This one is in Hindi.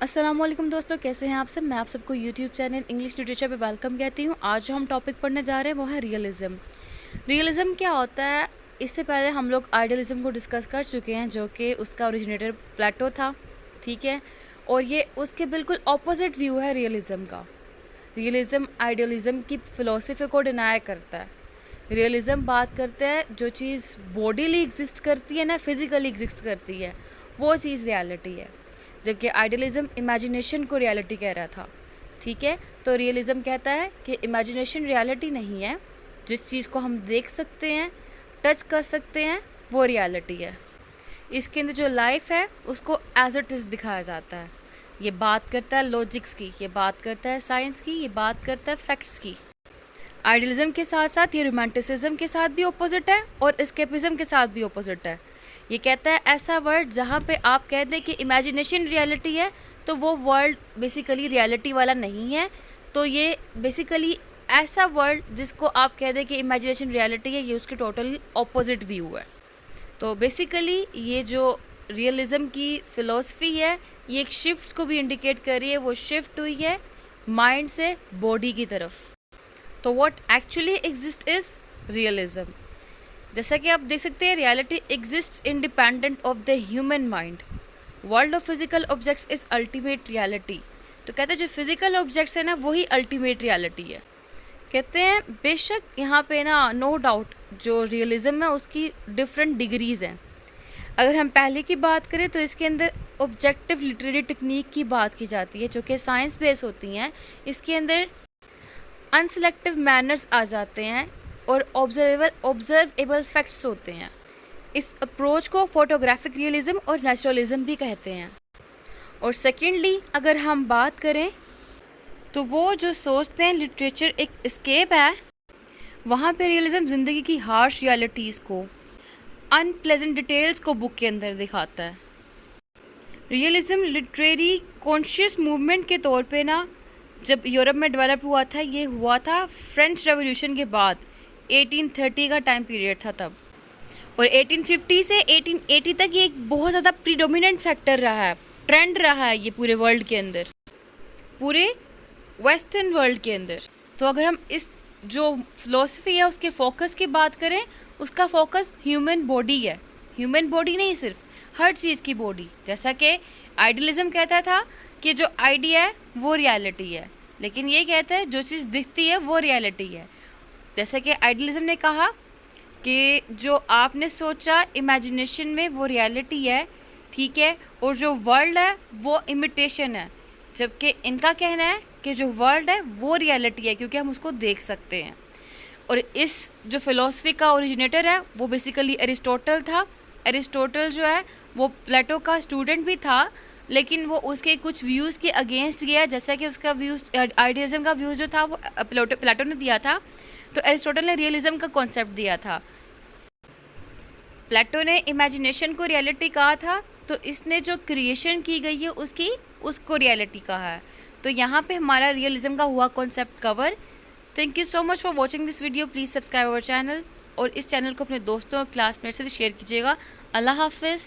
अस्सलामुअलैकुम दोस्तों, कैसे हैं आप सब। मैं आप सबको यूट्यूब चैनल इंग्लिश लिटरेचर पे वेलकम कहती हूँ। आज जो हम टॉपिक पढ़ने जा रहे हैं वो है रियलिज़म। रियलिज़म क्या होता है? इससे पहले हम लोग आइडियलिज़म को डिस्कस कर चुके हैं, जो कि उसका ओरिजिनेटर प्लेटो था, ठीक है। और ये उसके बिल्कुल ऑपोजिट व्यू है रियलिज़म का। रियलिज़म आइडियलिज़म की फ़िलोसफी को डिनाई करता है। रियलिज़म बात करता है जो चीज़ बॉडीली एग्जिस्ट करती है ना, फिज़िकली एग्जिस्ट करती है, वो चीज़ रियलिटी है। जबकि आइडियलिज़म इमेजिनेशन को रियलिटी कह रहा था, ठीक है। तो रियलिज़म कहता है कि इमेजिनेशन रियलिटी नहीं है, जिस चीज़ को हम देख सकते हैं, टच कर सकते हैं, वो रियलिटी है। इसके अंदर जो लाइफ है उसको एज इट इज़ दिखाया जाता है। ये बात करता है लॉजिक्स की, ये बात करता है साइंस की, ये बात करता है फैक्ट्स की। आइडियलिज़म के साथ साथ ये रोमांटिसिज्म के साथ भी ऑपोजिट है और एस्केपिज्म के साथ भी ऑपोजिट है। ये कहता है ऐसा वर्ल्ड जहाँ पे आप कह दें कि इमेजिनेशन रियलिटी है, तो वो वर्ल्ड बेसिकली रियलिटी वाला नहीं है। तो ये बेसिकली ऐसा वर्ल्ड जिसको आप कह दें कि इमेजिनेशन रियलिटी है, ये उसकी टोटल ऑपोजिट व्यू है। तो बेसिकली ये जो रियलिज़म की फ़िलोसफी है, ये एक शिफ्ट को भी इंडिकेट कर रही है। वो शिफ्ट हुई है माइंड से बॉडी की तरफ। तो what actually exist is realism. जैसा कि आप देख सकते हैं, reality exist independent of the human mind. World of physical objects is ultimate reality. तो कहते हैं जो फिजिकल ऑब्जेक्ट्स है ना, वही अल्टीमेट रियलिटी है। कहते हैं बेशक यहाँ पे ना नो डाउट जो रियलिज़म है उसकी डिफरेंट डिग्रीज़ हैं। अगर हम पहले की बात करें तो इसके अंदर ऑब्जेक्टिव लिटरेरी टेक्निक की बात की जाती है, जो कि साइंस बेस होती हैं। इसके अंदर अनसेलेक्टिव मैनर्स आ जाते हैं और ऑब्जर्वेबल फैक्ट्स होते हैं। इस अप्रोच को फोटोग्राफिक रियलिज़म और नेचुरलिज़म भी कहते हैं। और सेकेंडली अगर हम बात करें तो वो जो सोचते हैं लिटरेचर एक एस्केप है, वहाँ पे रियलिज़म ज़िंदगी की हार्श रियलिटीज़ को, अनप्लेजेंट डिटेल्स को बुक के अंदर दिखाता है। रियलिज़म लिटरेरी कॉन्शियस मूवमेंट के तौर पे ना जब यूरोप में डेवलप हुआ था, ये हुआ था फ्रेंच रेवोल्यूशन के बाद। 1830 का टाइम पीरियड था तब। और 1850 से 1880 तक ये एक बहुत ज़्यादा प्रीडोमिनेंट फैक्टर रहा है, ट्रेंड रहा है ये पूरे वर्ल्ड के अंदर, पूरे वेस्टर्न वर्ल्ड के अंदर। तो अगर हम इस जो फिलोसफी है उसके फोकस की बात करें, उसका फोकस ह्यूमन बॉडी है। ह्यूमन बॉडी नहीं, सिर्फ हर चीज़ की बॉडी। जैसा कि आइडियलिज़म कहता था कि जो आइडिया है वो रियलिटी है, लेकिन ये कहता है जो चीज़ दिखती है वो रियलिटी है। जैसा कि आइडियलिज़म ने कहा कि जो आपने सोचा इमेजिनेशन में वो रियलिटी है, ठीक है, और जो वर्ल्ड है वो इमिटेशन है। जबकि इनका कहना है कि जो वर्ल्ड है वो रियलिटी है, क्योंकि हम उसको देख सकते हैं। और इस जो फिलॉसफी का ओरिजिनेटर है वो बेसिकली एरिस्टोटल था। एरिस्टोटल जो है वो प्लेटो का स्टूडेंट भी था, लेकिन वो उसके कुछ व्यूज़ के अगेंस्ट गया। जैसा कि उसका व्यूज़ आइडियलिज्म का व्यूज़ जो था वो प्लेटो ने दिया था, तो एरिस्टोटल ने रियलिज्म का कॉन्सेप्ट दिया था। प्लेटो ने इमेजिनेशन को रियलिटी कहा था, तो इसने जो क्रिएशन की गई है उसको रियलिटी कहा है। तो यहाँ पे हमारा रियलिज्म का हुआ concept cover. Thank you so much for watching this video. Please subscribe our channel और इस चैनल को अपने दोस्तों और क्लासमेट से भी शेयर कीजिएगा। अल्लाह हाफिज़।